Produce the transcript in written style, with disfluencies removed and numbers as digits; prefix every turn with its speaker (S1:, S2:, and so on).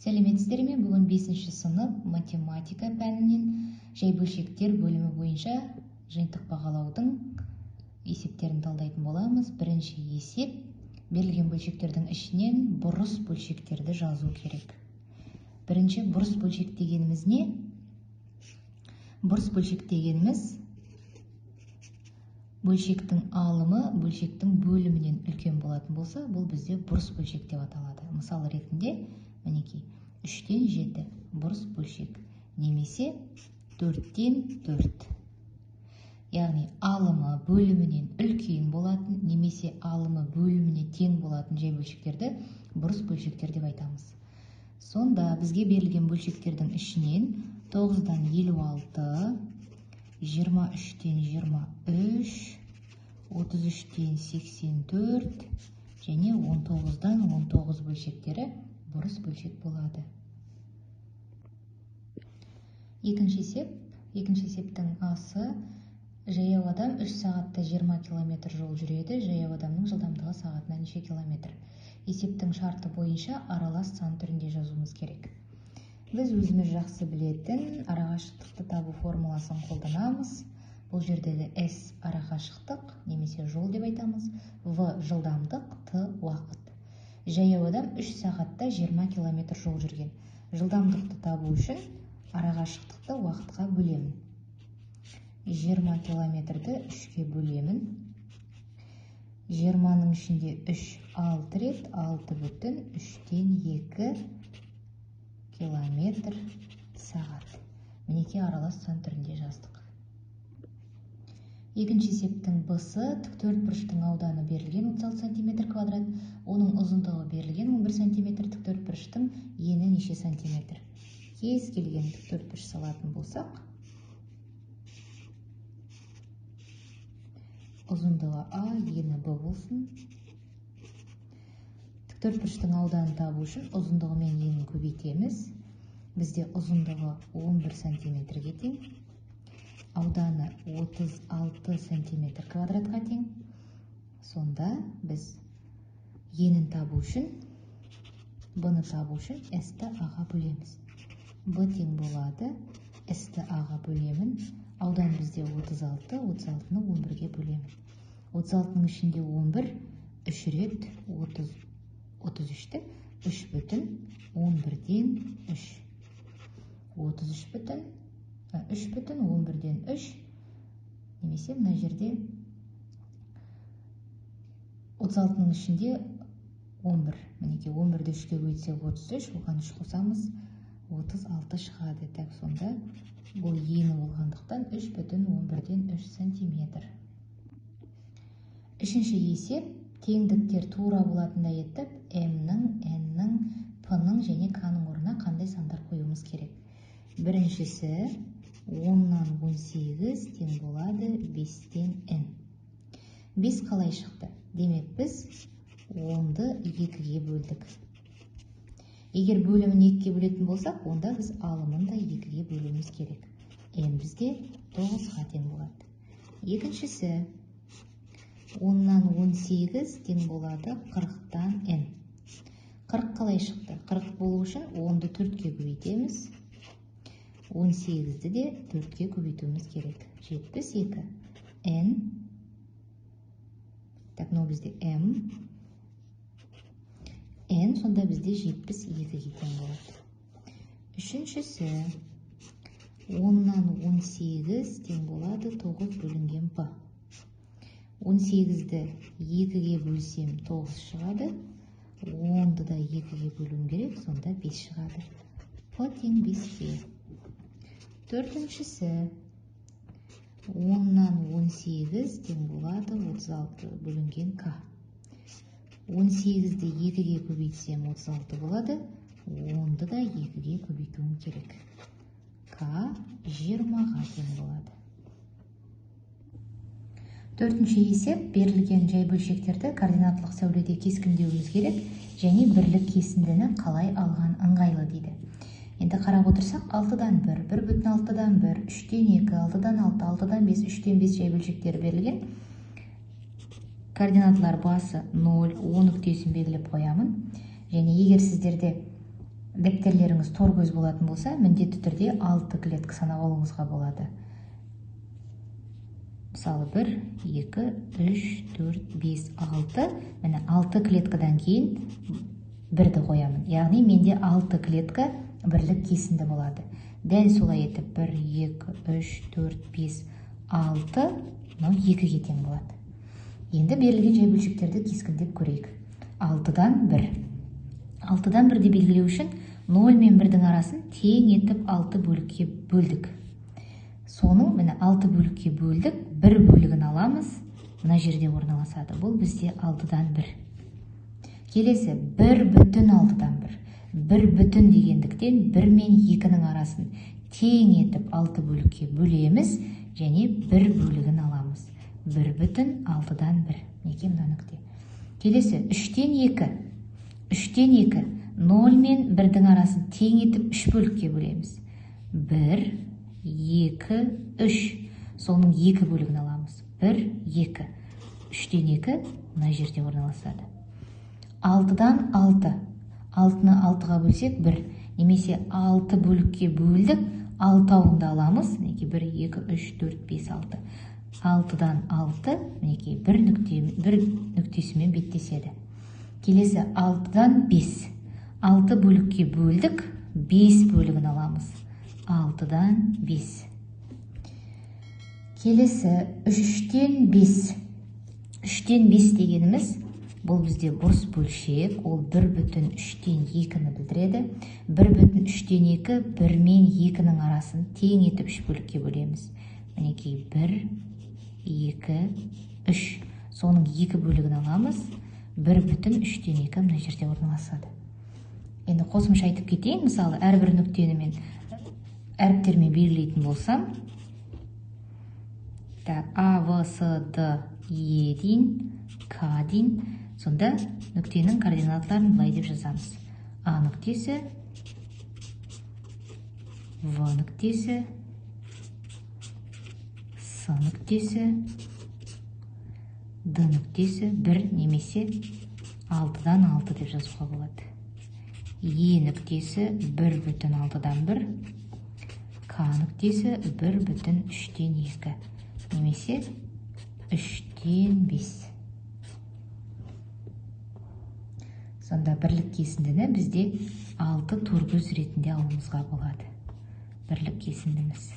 S1: Сәлеметсіздер ме? Бүгін 5-ші сынып математика пәнінен жай бөлшектер бөлімі бойынша жиынтық бағалаудың есептерін талдайтын боламыз. Бірінші есеп: берілген бөлшектердің ішінен бұрыс бөлшектерді жазу керек. Бірінші бұрыс бөлшек дегеніміз не? Бұрыс бөлшек дегеніміз бөлшектің алымы бөлшектің бөлімінен үлкен болатын болса, бұл бізде бұрыс бөлшек деп аталады. Мысал ретінде, мінекей, 3-тен 7 бұрыс бөлшек, немесе 4-тен 4. Яғни алымы бөлімінен үлкен болатын, немесе алымы бөліміне тең болатын жай бөлшектерді бұрыс бөлшектер деп айтамыз. Сонда бізге берілген бөлшектердің ішінен 9-дан 56, 23-тен 23, 33-тен 84 және 19-дан 19 бөлшектері бұрыс бөлшек болады. Екінші есептің асы: жаяу адам 3 сағатта 20 км жол жүреді. Жаяу адамның жылдамдығы сағатына неше километр? Есептің шарты бойынша аралас сан түрінде жазуымыз керек. Біз өзіміз жақсы білетін арақашықтықты табу формуласын қолданамыз. Бұл жердегі S арақашықтық немесе жол деп айтамыз. В жылдамдық, Т уақыт. Жаяу адам 3 сағатта 20 км жол жүрген. Жылдамдықты табу үшін арақашықтықты уақытқа бөлемін. 20 километрді 3-ке бөлемін. 20-ның ішінде 3 6 рет, 6 бүтін 3-тен 2 километр сағат. Мінеке аралас сан түрінде жаздық. Екінші есептің Б-сы: тіктөртбұрыштың ауданы берілген 36 см квадрат, оның ұзындығы берілген 11 см, тіктөртбұрыштың ені неше сантиметр? Кез келген тіктөртбұрыш салатын болсақ, ұзындығы А, ені Б болсын. Тіктөртбұрыштың ауданын табу үшін ұзындығы мен енін көбейтеміз. Бізде ұзындығы 11 сантиметрге тең, ауданы 36 сантиметр квадратқа тең. Сонда біз енін табу үшін, Б-ны табу үшін S-ті А-ға бөлеміз. Б тең болады, S-ті А-ға бөлемін. Аудан бізде 36, 36-ны 11-ге бөлемін. 36-ның ішінде 11, 3 рет 33-ті 3 бүтін 11-ден 3. 3 бүтін 11-ден 3, немесе мына жерде 36-ның ішінде 11. Мінеке 11-ді 3-ке бөлсек 33, оған 3 қосамыз, 36 шығады. Так, сонда бұл ені болғандықтан 3 бүтін 11-ден 3 сантиметр. Үшінші есеп: теңдіктер тура болатындай етіп, М-ның, N-ның, P-ның және K-ның орнына қандай сандар қоюымыз керек? Біріншісі 10-нан 18 тең болады 5-тен N. 5 қалай шықты? Демек біз 10-ды 2-ге бөлдік. Егер бөлімін 2-ге бөлетін болсақ, онда біз алымын да 2-ге бөлуіміз керек. N бізде 9-ға тең болады. Екіншісі 10-нан 18 тең болады 40-тан N. 40 қалай шықты? 40 болу үшін 10-ды 4-ке көбейтеміз. 18-ді де 4-ке көбейтуіміз керек. 72. N. Так, но бізде M. N сонда бізде 72-ге тең болады. Үшіншісі 10-нан 18 тең болады 9 бөлінген P. 18-ді 2-ге бөлсем 9 шығады. 10-ды да 2-ге бөлуім керек, сонда 5 шығады. P тең 5-ге. Төртіншісі 10-нан 18 тең болады 36 бөлінген K. 18-ді 2-ге көбейтсем 36 болады. 10-ды да 2-ге көбейтуім керек. K 20-ға тең болады. Төртінші есеп: берілген жай бөлшектерді координаталық сәуледе кескіндеуіміз керек және бірлік кесіндіні қалай алған ыңғайлы дейді. Енді қарап отырсақ, 6-дан 1, 1 бүтін 6-дан 1, 3-тен 2, 6-дан 6, 6-дан 5, 3-тен 5 жай бөлшектері берілген. Координаталар басы 0, 10 нүктесін белгілеп қоямын. Және егер сіздерде дәптерлеріңіз торкөз болатын болса, міндетті түрде 6 клетка санап алуыңызға болады. Мысалы 1, 2, 3, 4, 5, 6. Міне 6 клеткадан кейін бірді қоямын. Яғни менде 6 клетка бірлік кесінді болады. Дәл солай етіп 1, 2, 3, 4, 5, 6, мынау 2-ге тең болады. Енді берілген жай бөлшектерді кескіндеп көрейік. 6-дан 1. 6-дан 1-ді белгілеу үшін 0 мен 1-дің арасын тең етіп 6 бөлікке бөлдік. Соның міне 6 бөлікке бөлдік, 1 бөлігін аламыз, мына жерде орналасады. Бұл бізде 6-дан 1. Келесі 1 бүтін 6-дан 1. 1 бүтін дегендіктен 1 мен 2-ның арасын тең етіп 6 бөлікке бөлеміз және 1 бөлігін аламыз. 1 бүтін 6-дан 1. Неге мына нүкте. Келесі 3-тен 2. 3-тен 2. 0 мен 1-дің арасын тең етіп 3 бөлікке бөлеміз. 1, 2, 3. Соның 2 бөлігін аламыз. 1, 2. 3-тен 2 мына жерде орналасады. 6-дан 6. 6-ны 6-ға бөлсек 1. Немесе 6 бөлікке бөлдік, 6-ауында аламыз. Мінекей 1, 2, 3, 4, 5, 6. 6-дан 6, мінекей 1 нүктесімен беттеседі. Келесі 6-дан 5. 6 бөлікке бөлдік, 5 бөлігін аламыз. 6-дан 5. Келесі 3-тен 5. 3-тен 5 дегеніміз, бұл бізде бұрыс бөлшек, ол 1 бүтін 3-тен 2-ні білдіреді. 1 бүтін 3-тен 2, 1 мен 2-ның арасын тең етіп 3 бөлікке бөлеміз. Мінекей 1, 2, 3. Соның 2 бөлігін аламыз. 1 бүтін 3-тен 2 мына жерде орналасады. Енді қосымша айтып кетейін. Мысалы, әрбір нүктені мен әріптермен белгілейтін болсам, А, В, С, Д, Е дейін, К дейін. Сонда нүктенің координаттарын былай деп жазамыз. А нүктесі, В нүктесі, С нүктесі, Д нүктесі 1 немесе 6-дан 6 деп жазуға болады. Е нүктесі 1 бүтін 6-дан 1, К нүктесі 1 бүтін 3-тен 2 немесе 3-тен 5. Сонда бірлік кесіндіні бізде 6 торкөз ретінде алуымызға болады. Бірлік кесіндіміз.